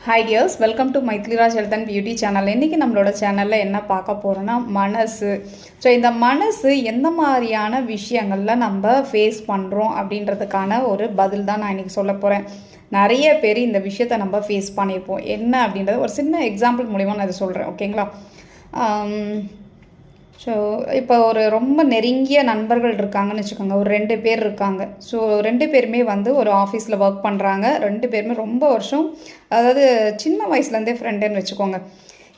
Hi tears, welcome to Maithliraj health and beauty channel. இன்றைக்கி நம்மளோட சேனலில் என்ன பார்க்க போகிறோன்னா மனசு. ஸோ இந்த மனசு எந்த மாதிரியான விஷயங்களில் நம்ம ஃபேஸ் பண்ணுறோம் அப்படின்றதுக்கான ஒரு பதில் தான் நான் இன்றைக்கி சொல்ல போகிறேன். நிறைய பேர் இந்த விஷயத்தை நம்ம ஃபேஸ் பண்ணியிருப்போம். என்ன அப்படின்றது ஒரு சின்ன எக்ஸாம்பிள் மூலிமா நான் இதை சொல்கிறேன், ஓகேங்களா? ஸோ இப்போ ஒரு ரொம்ப நெருங்கிய நண்பர்கள் இருக்காங்கன்னு வச்சுக்கோங்க. ஒரு 2 பேர் இருக்காங்க. ஸோ 2 பேருமே ஒரு ஆஃபீஸில் ஒர்க் பண்ணுறாங்க. 2 பேருமே ரொம்ப வருஷம், அதாவது சின்ன வயசுலேருந்தே ஃப்ரெண்டுன்னு வச்சுக்கோங்க.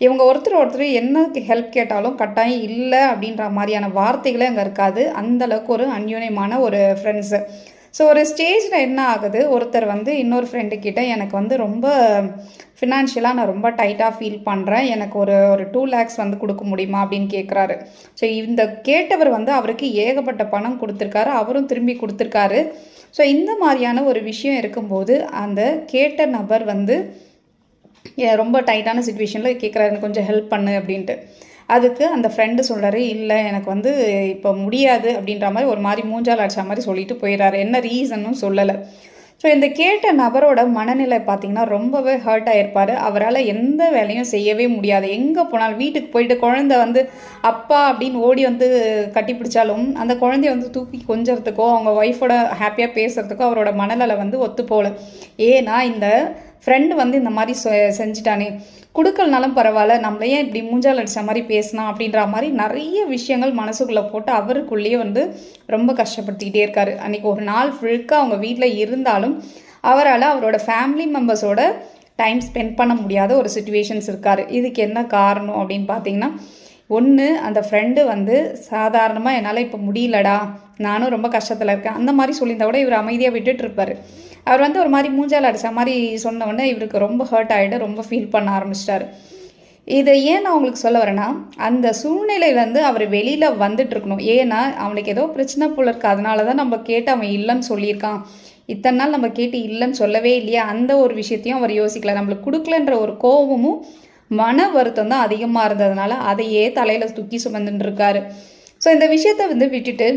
இவங்க ஒருத்தர் என்ன ஹெல்ப் கேட்டாலும் கட்டாயம் இல்லை அப்படின்ற மாதிரியான வார்த்தைகளே அங்கே இருக்காது. அந்தளவுக்கு ஒரு அந்யோன்யமான ஒரு ஃப்ரெண்ட்ஸு. ஸோ ஒரு ஸ்டேஜில் என்ன ஆகுது, ஒருத்தர் இன்னொரு ஃப்ரெண்டுக்கிட்ட எனக்கு ரொம்ப ஃபினான்ஷியலாக நான் ரொம்ப டைட்டாக ஃபீல் பண்ணுறேன், எனக்கு ஒரு 2 lakhs கொடுக்க முடியுமா அப்படின்னு கேட்குறாரு. ஸோ இந்த கேட்டவர் அவருக்கு ஏகப்பட்ட பணம் கொடுத்துருக்காரு, அவரும் திரும்பி கொடுத்துருக்காரு. ஸோ இந்த மாதிரியான ஒரு விஷயம் இருக்கும்போது அந்த கேட்ட நபர் ரொம்ப டைட்டான சுச்சுவேஷனில் கேட்குறாரு, எனக்கு கொஞ்சம் ஹெல்ப் பண்ணு அப்படின்ட்டு. அதுக்கு அந்த ஃப்ரெண்டு சொல்கிறாரு, இல்லை எனக்கு இப்போ முடியாது அப்படின்ற மாதிரி ஒரு மாதிரி மூஞ்சால் அடிச்ச மாதிரி சொல்லிட்டு போயிடுறாரு. என்ன ரீசனும் சொல்லலை. ஸோ இந்த கேட்ட நபரோட மனநிலை பார்த்திங்கன்னா ரொம்பவே ஹர்ட் ஆகிருப்பார். அவரால் எந்த வேலையும் செய்யவே முடியாது. எங்கே போனாலும் வீட்டுக்கு போயிட்டு குழந்தை அப்பா அப்படின்னு ஓடி கட்டி பிடிச்சாலும் அந்த குழந்தைய தூக்கி கொஞ்சறதுக்கோ அவங்க ஒய்ஃபோட ஹாப்பியாக பேசுகிறதுக்கோ அவரோட மனநிலை ஒத்து போகல. ஏன்னா இந்த ஃப்ரெண்டு இந்த மாதிரி செஞ்சிட்டானே, கொடுக்கலனாலும் பரவாயில்ல, நம்மள ஏன் இப்படி மூஞ்சால் அடித்த மாதிரி பேசினா அப்படின்ற மாதிரி நிறைய விஷயங்கள் மனசுக்குள்ளே போட்டு அவருக்குள்ளேயே ரொம்ப கஷ்டப்படுத்திக்கிட்டே இருக்காரு. அன்றைக்கி ஒரு நாள் ஃபுல்காக அவங்க வீட்டில் இருந்தாலும் அவரால் அவரோட ஃபேமிலி மெம்பர்ஸோட டைம் ஸ்பெண்ட் பண்ண முடியாத ஒரு சுச்சுவேஷன்ஸ் இருக்கார். இதுக்கு என்ன காரணம் அப்படின்னு பார்த்தீங்கன்னா, ஒன்று அந்த ஃப்ரெண்டு சாதாரணமாக என்னால் இப்போ முடியலடா, நானும் ரொம்ப கஷ்டத்தில் இருக்கேன் அந்த மாதிரி சொல்லியிருந்தா கூட இவர் அமைதியாக விட்டுட்டு இருப்பார். அவர் ஒரு மாதிரி மூஞ்சால் அடித்த மாதிரி சொன்ன உடனே இவருக்கு ரொம்ப ஹர்ட் ஆகிட்டு ரொம்ப ஃபீல் பண்ண ஆரம்பிச்சிட்டாரு. இதை ஏன் நான் உங்களுக்கு சொல்ல வரேன்னா, அந்த சூழ்நிலையிலேருந்து அவர் வெளியில் இருக்கணும். ஏன்னா அவனுக்கு ஏதோ பிரச்சனை போல இருக்குது, அதனால தான் நம்ம கேட்டு அவன் இல்லைன்னு சொல்லியிருக்கான். இத்தனை நாள் நம்ம கேட்டு இல்லைன்னு சொல்லவே இல்லையா, அந்த ஒரு விஷயத்தையும் அவர் யோசிக்கல. நம்மளுக்கு கொடுக்கலன்ற ஒரு கோபமும் மன வருத்தம் தான் அதிகமாக இருந்ததுனால அதையே தலையில் தூக்கி சுமந்துட்டு இருக்காரு. ஸோ இந்த விஷயத்தை விட்டுட்டு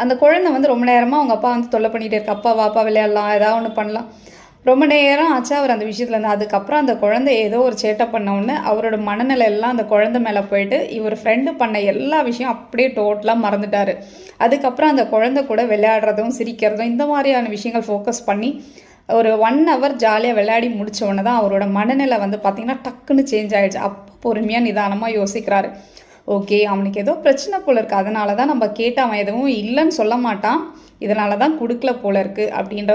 அந்த குழந்தை ரொம்ப நேரமாக அவங்க அப்பா தொல்லை பண்ணிகிட்டே இருக்கு. அப்பா வாப்பா விளையாடலாம், ஏதாவது ஒன்று பண்ணலாம். ரொம்ப நேரம் ஆச்சா அவர் அந்த விஷயத்தில் இருந்து. அதுக்கப்புறம் அந்த குழந்தை ஏதோ ஒரு சேட்டை பண்ண உடனே அவரோட மனநிலை எல்லாம் அந்த குழந்தை மேலே போயிட்டு இவர் ஃப்ரெண்டு பண்ண எல்லா விஷயம் அப்படியே டோட்டலாக மறந்துட்டார். அதுக்கப்புறம் அந்த குழந்தை கூட விளையாடுறதும் சிரிக்கிறதும் இந்த மாதிரியான விஷயங்கள் ஃபோக்கஸ் பண்ணி ஒரு 1 hour ஜாலியாக விளையாடி முடித்த உடனே தான் அவரோட மனநிலை பார்த்திங்கன்னா டக்குன்னு சேஞ்ச் ஆகிடுச்சு. அப்போ பொறுமையாக நிதானமாக யோசிக்கிறாரு. ஓகே, அவனுக்கு ஏதோ பிரச்சனை போல இருக்குது, அதனால தான் நம்ம கேட்டு அவன் எதுவும் இல்லைன்னு சொல்ல மாட்டான், இதனால தான் கொடுக்கல போல இருக்குது அப்படின்ற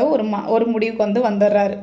ஒரு முடிவுக்கு வந்துடுறாரு.